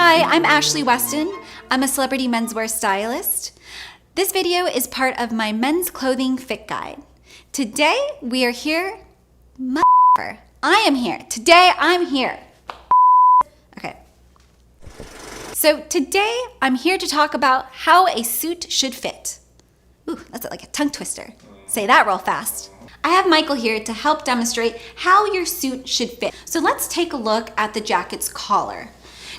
Hi, I'm Ashley Weston. I'm a celebrity menswear stylist. This video is part of my men's clothing fit guide. Today we are here. I am here. Today I'm here. Okay. So today I'm here to talk about how a suit should fit. Ooh, that's like a tongue twister. Say that real fast. I have Michael here to help demonstrate how your suit should fit. So let's take a look at the jacket's collar.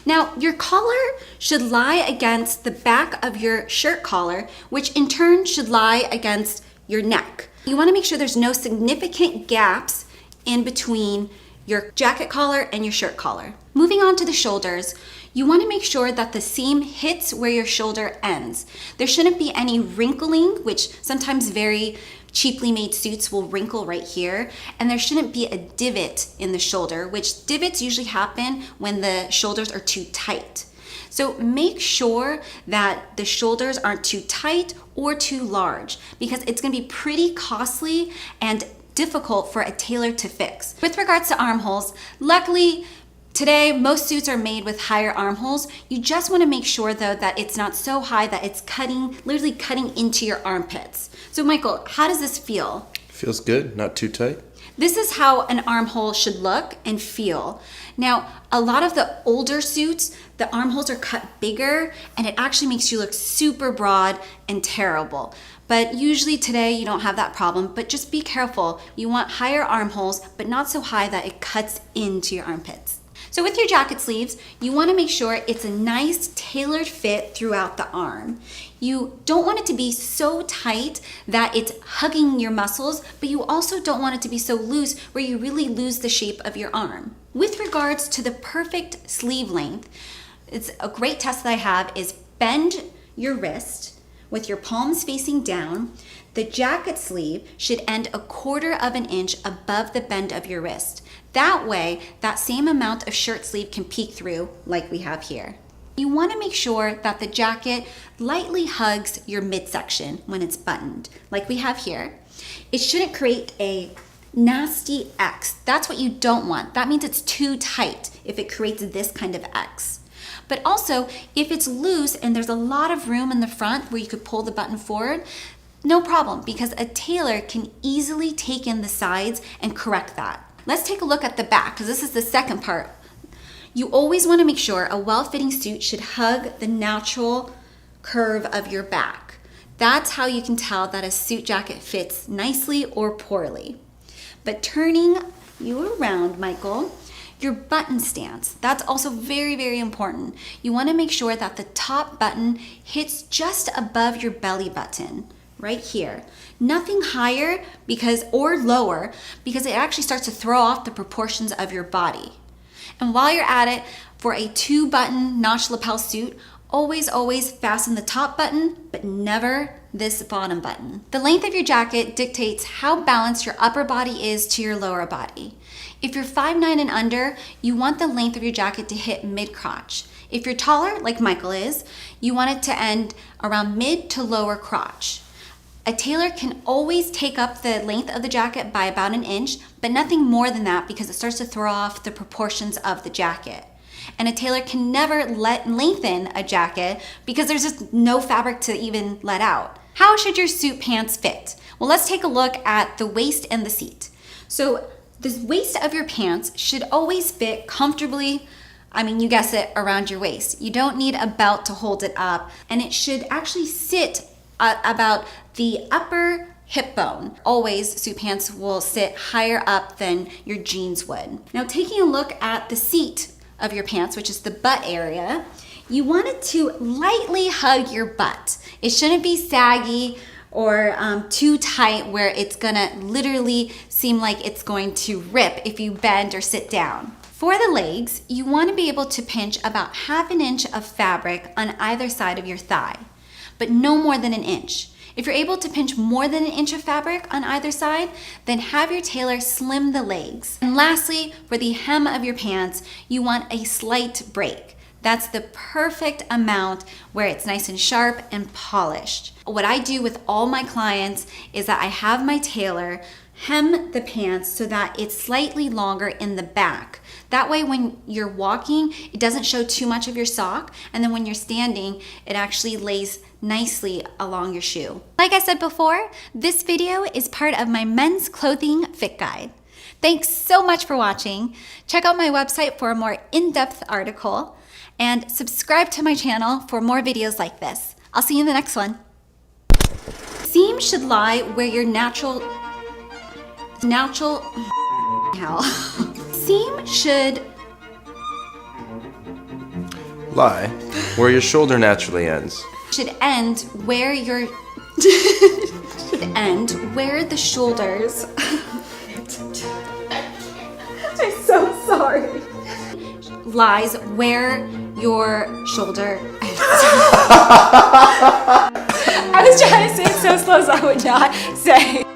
Now, your collar should lie against the back of your shirt collar, which in turn should lie against your neck. You want to make sure there's no significant gaps in between your jacket collar and your shirt collar. Moving on to the shoulders, you want to make sure that the seam hits where your shoulder ends. There shouldn't be any wrinkling, which sometimes very cheaply made suits will wrinkle right here, and there shouldn't be a divot in the shoulder, which divots usually happen when the shoulders are too tight. So make sure that the shoulders aren't too tight or too large, because it's going to be pretty costly and difficult for a tailor to fix. With regards to armholes, luckily today most suits are made with higher armholes. You just want to make sure though that it's not so high that it's literally cutting into your armpits. So Michael, how does this feel? Feels good, not too tight. This is how an armhole should look and feel. Now, a lot of the older suits, the armholes are cut bigger and it actually makes you look super broad and terrible. But usually today you don't have that problem, but just be careful. You want higher armholes, but not so high that it cuts into your armpits. So with your jacket sleeves, you want to make sure it's a nice tailored fit throughout the arm. You don't want it to be so tight that it's hugging your muscles, but you also don't want it to be so loose where you really lose the shape of your arm. With regards to the perfect sleeve length, it's a great test that I have is bend your wrist with your palms facing down. The jacket sleeve should end 1/4 inch above the bend of your wrist. That way, that same amount of shirt sleeve can peek through like we have here. You want to make sure that the jacket lightly hugs your midsection when it's buttoned, like we have here. It shouldn't create a nasty X. That's what you don't want. That means it's too tight if it creates this kind of X. But also, if it's loose and there's a lot of room in the front where you could pull the button forward, no problem, because a tailor can easily take in the sides and correct that. Let's take a look at the back, because this is the second part. You always want to make sure a well-fitting suit should hug the natural curve of your back. That's how you can tell that a suit jacket fits nicely or poorly. But turning you around, Michael, your button stance, that's also very, very important. You want to make sure that the top button hits just above your belly button, right here. Nothing higher or lower, because it actually starts to throw off the proportions of your body. And while you're at it, for a 2-button notch lapel suit, always fasten the top button, but never this bottom button. The length of your jacket dictates how balanced your upper body is to your lower body. If you're 5'9" and under, you want the length of your jacket to hit mid-crotch. If you're taller, like Michael is, you want it to end around mid to lower crotch. A tailor can always take up the length of the jacket by about 1 inch, but nothing more than that because it starts to throw off the proportions of the jacket. And a tailor can never lengthen a jacket because there's just no fabric to even let out. How should your suit pants fit? Well, let's take a look at the waist and the seat. So the waist of your pants should always fit comfortably, you guess it, around your waist. You don't need a belt to hold it up, and it should actually sit about the upper hip bone. Always, suit pants will sit higher up than your jeans would. Now, taking a look at the seat of your pants, which is the butt area, you want it to lightly hug your butt. It shouldn't be saggy or too tight where it's gonna literally seem like it's going to rip if you bend or sit down. For the legs, you want to be able to pinch about 1/2 inch of fabric on either side of your thigh, but no more than 1 inch. If you're able to pinch more than 1 inch of fabric on either side, then have your tailor slim the legs. And lastly, for the hem of your pants, you want a slight break. That's the perfect amount where it's nice and sharp and polished. What I do with all my clients is that I have my tailor hem the pants so that it's slightly longer in the back. That way when you're walking, it doesn't show too much of your sock, and then when you're standing, it actually lays nicely along your shoe. Like I said before, this video is part of my men's clothing fit guide. Thanks so much for watching. Check out my website for a more in-depth article, and subscribe to my channel for more videos like this. I'll see you in the next one. Seam should lie where your natural hell. Seam should Lie where your shoulder naturally ends. end where your should end where the shoulders. I'm so sorry. Lies where your shoulder. I was trying to say it so slow so I would not say.